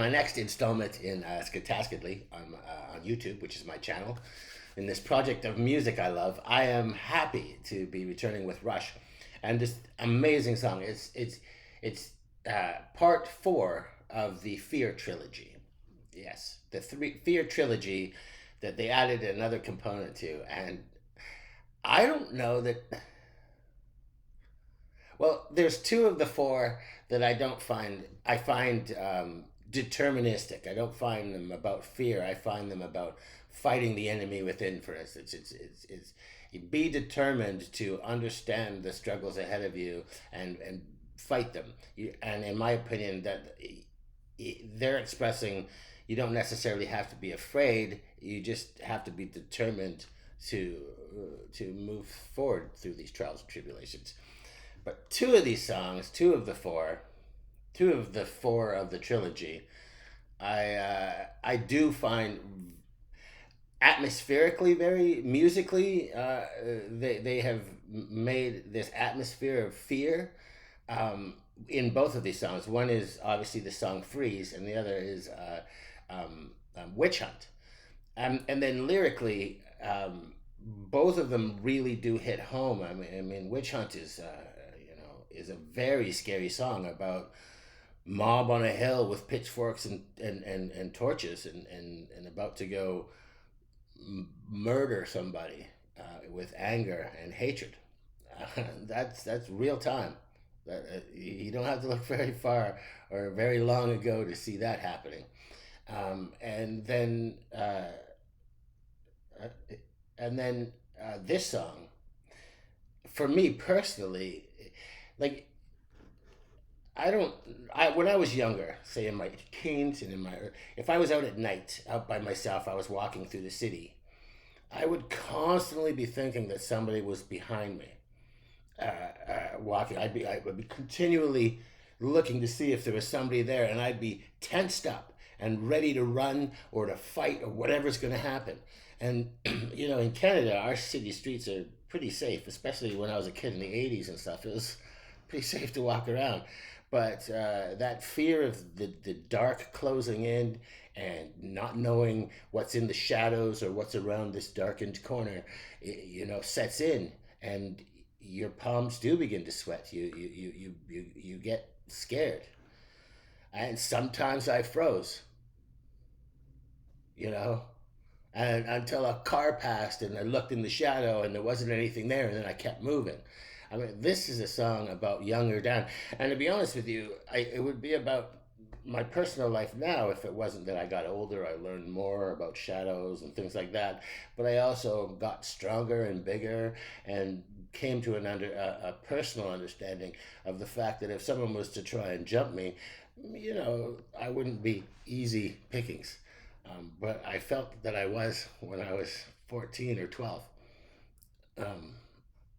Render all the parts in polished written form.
My next installment in Skataskadly on YouTube, which is my channel. In this project of music I love, I am happy to be returning with Rush, and this amazing song. It's part four of the Fear trilogy. Yes, the three Fear trilogy that they added another component to, and I don't know that. Well, there's two of the four that I don't find. I find deterministic. I don't find them about fear. I find them about fighting the enemy within. For instance, it's be determined to understand the struggles ahead of you and fight them. And in my opinion, that they're expressing you don't necessarily have to be afraid. You just have to be determined to move forward through these trials and tribulations. But two of these songs, two of the four of the trilogy, I do find atmospherically very musically. They have made this atmosphere of fear in both of these songs. One is obviously the song "Freeze," and the other is "Witch Hunt." And then lyrically, both of them really do hit home. I mean, "Witch Hunt" is a very scary song about mob on a hill with pitchforks and torches and about to go murder somebody with anger and hatred. That's real time. You don't have to look very far or very long ago to see that happening. And then uh, this song, for me personally, like I don't. When I was younger, say in my teens and if I was out at night, out by myself, I was walking through the city. I would constantly be thinking that somebody was behind me, walking. I would be continually looking to see if there was somebody there, and I'd be tensed up and ready to run or to fight or whatever's going to happen. And in Canada, our city streets are pretty safe, especially when I was a kid in the '80s and stuff. It was pretty safe to walk around. But that fear of the dark closing in and not knowing what's in the shadows or what's around this darkened corner, sets in, and your palms do begin to sweat. You get scared, and sometimes I froze, you know, and until a car passed and I looked in the shadow and there wasn't anything there, and then I kept moving. I mean, this is a song about younger Dan, and to be honest with you, it would be about my personal life now if it wasn't that I got older. I learned more about shadows and things like that, but I also got stronger and bigger and came to a personal understanding of the fact that if someone was to try and jump me, I wouldn't be easy pickings. But I felt that I was when I was 14 or 12. Um,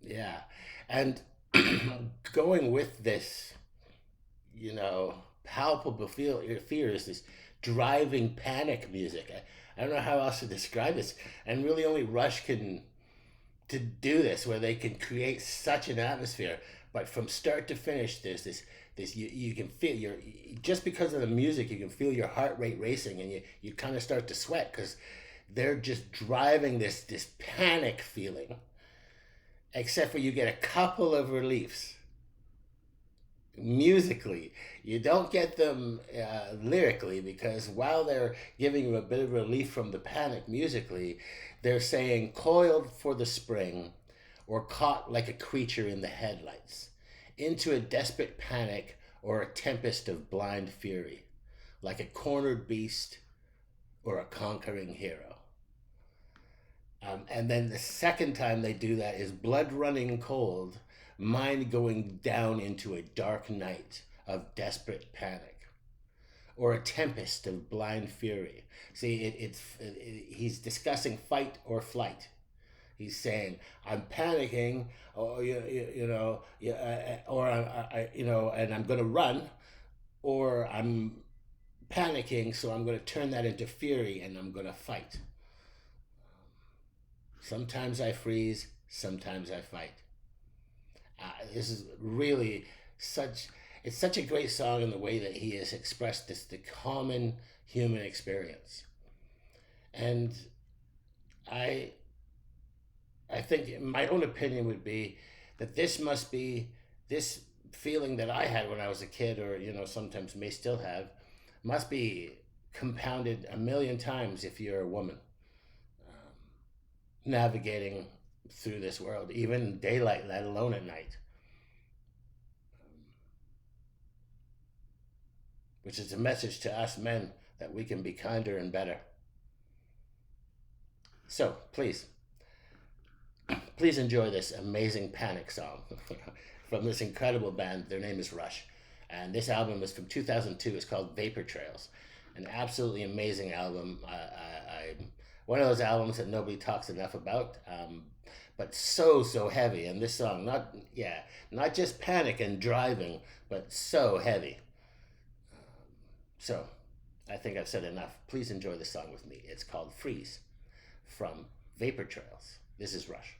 yeah. And going with this, palpable fear is this driving panic music. I don't know how else to describe this. And really only Rush can to do this, where they can create such an atmosphere. But from start to finish, there's this you can feel your just because of the music, you can feel your heart rate racing, and you kind of start to sweat because they're just driving this panic feeling. Except for you get a couple of reliefs musically. You don't get them lyrically, because while they're giving you a bit of relief from the panic musically, they're saying coiled for the spring or caught like a creature in the headlights, into a desperate panic or a tempest of blind fury, like a cornered beast or a conquering hero. And then the second time they do that is blood running cold, mind going down into a dark night of desperate panic, or a tempest of blind fury. See, he's discussing fight or flight. He's saying, "I'm panicking, or or and I'm going to run, or I'm panicking, so I'm going to turn that into fury and I'm going to fight. Sometimes I freeze, sometimes I fight." This is really such. it's such a great song in the way that he has expressed this the common human experience. And I I think my own opinion would be that this must be this feeling that I had when I was a kid, or sometimes may still have, must be compounded a million times if you're a woman navigating through this world, even daylight, let alone at night. Which is a message to us men that we can be kinder and better. So please enjoy this amazing Panic song from this incredible band. Their name is Rush, and this album is from 2002. It's called Vapour Trails, an absolutely amazing album. One of those albums that nobody talks enough about, but so heavy. And this song, not just panic and driving, but so heavy. So I think I've said enough. Please enjoy the song with me. It's called Freeze from Vapour Trails. This is Rush.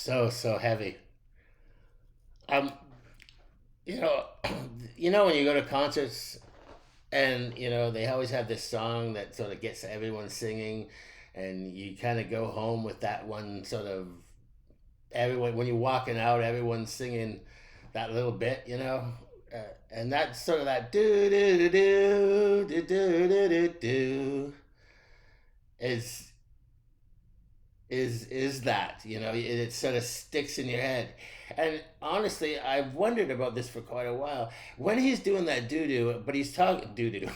so heavy. Um, you know, when you go to concerts and they always have this song that sort of gets everyone singing, and you kind of go home with that one sort of everyone when you're walking out, everyone's singing that little bit, and that's sort of that do do do do do do do do is is that it sort of sticks in your head. And honestly, I've wondered about this for quite a while. When he's doing that doo doo, but he's talking doo doo,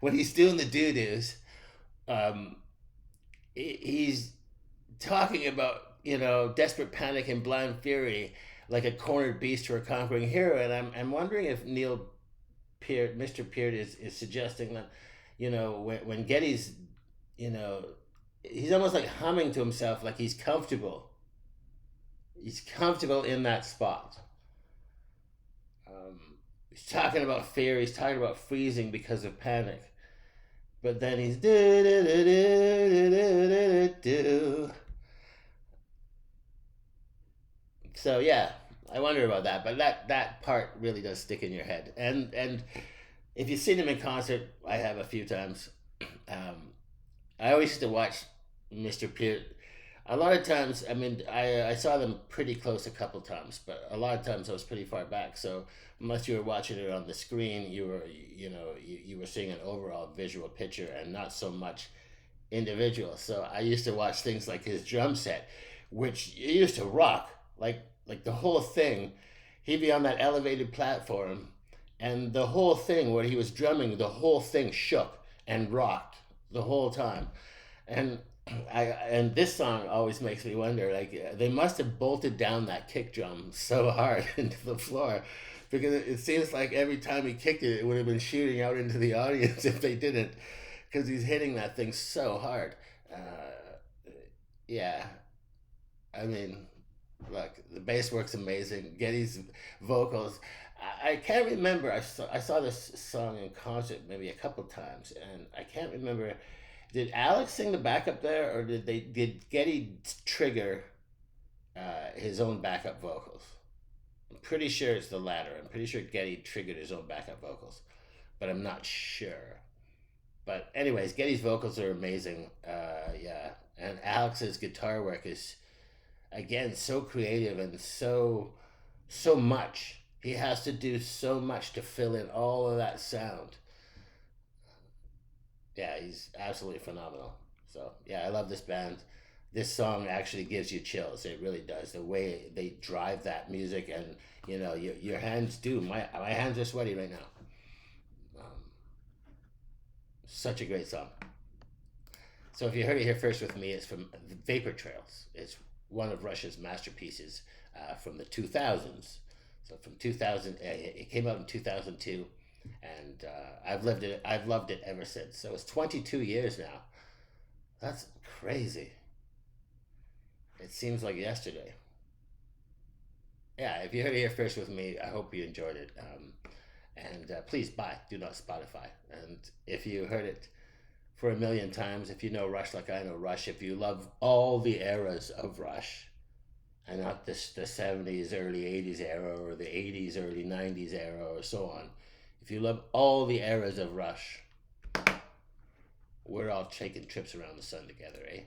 when he's doing the doo doos, um, he's talking about desperate panic and blind fury, like a cornered beast or a conquering hero. And I'm wondering if Neil Peart, Mr. Peart, is suggesting that when Getty's you know he's almost like humming to himself, like he's comfortable in that spot. He's talking about fear, he's talking about freezing because of panic, but then he's do do do do do do do. So yeah, I wonder about that, but that part really does stick in your head. And if you've seen him in concert, I have a few times. Um, I always used to watch Mr. Peart. A lot of times, I mean, I saw them pretty close a couple times, but a lot of times I was pretty far back. So unless you were watching it on the screen, you were seeing an overall visual picture and not so much individual. So I used to watch things like his drum set, which used to rock, like the whole thing. He'd be on that elevated platform, and the whole thing where he was drumming, the whole thing shook and rocked the whole time. And and this song always makes me wonder, like they must have bolted down that kick drum so hard into the floor, because it seems like every time he kicked it, it would have been shooting out into the audience if they didn't, because he's hitting that thing so hard. Yeah, I mean, look, the bass work's amazing. Getty's vocals. I can't remember. I saw this song in concert maybe a couple times, and I can't remember. Did Alex sing the backup there, or did Getty trigger his own backup vocals? I'm pretty sure it's the latter. I'm pretty sure Getty triggered his own backup vocals, but I'm not sure. But anyways, Getty's vocals are amazing. Yeah, and Alex's guitar work is again so creative and so much. He has to do so much to fill in all of that sound. Yeah, he's absolutely phenomenal. So yeah, I love this band. This song actually gives you chills. It really does. The way they drive that music, and your hands do. My hands are sweaty right now. Um, Such a great song. So if you heard it here first with me, it's from Vapour Trails. It's one of Russia's masterpieces from the 2000s. So from 2000, it came out in 2002, and I've loved it ever since. So it's 22 years now. That's crazy. It seems like yesterday. Yeah, if you heard it here first with me, I hope you enjoyed it. And please buy, do not Spotify. And if you heard it for a million times, if you know Rush like I know Rush, if you love all the eras of Rush, and not the 70s, early 80s era, or the 80s, early 90s era, or so on, if you love all the eras of Rush, we're all taking trips around the sun together, eh?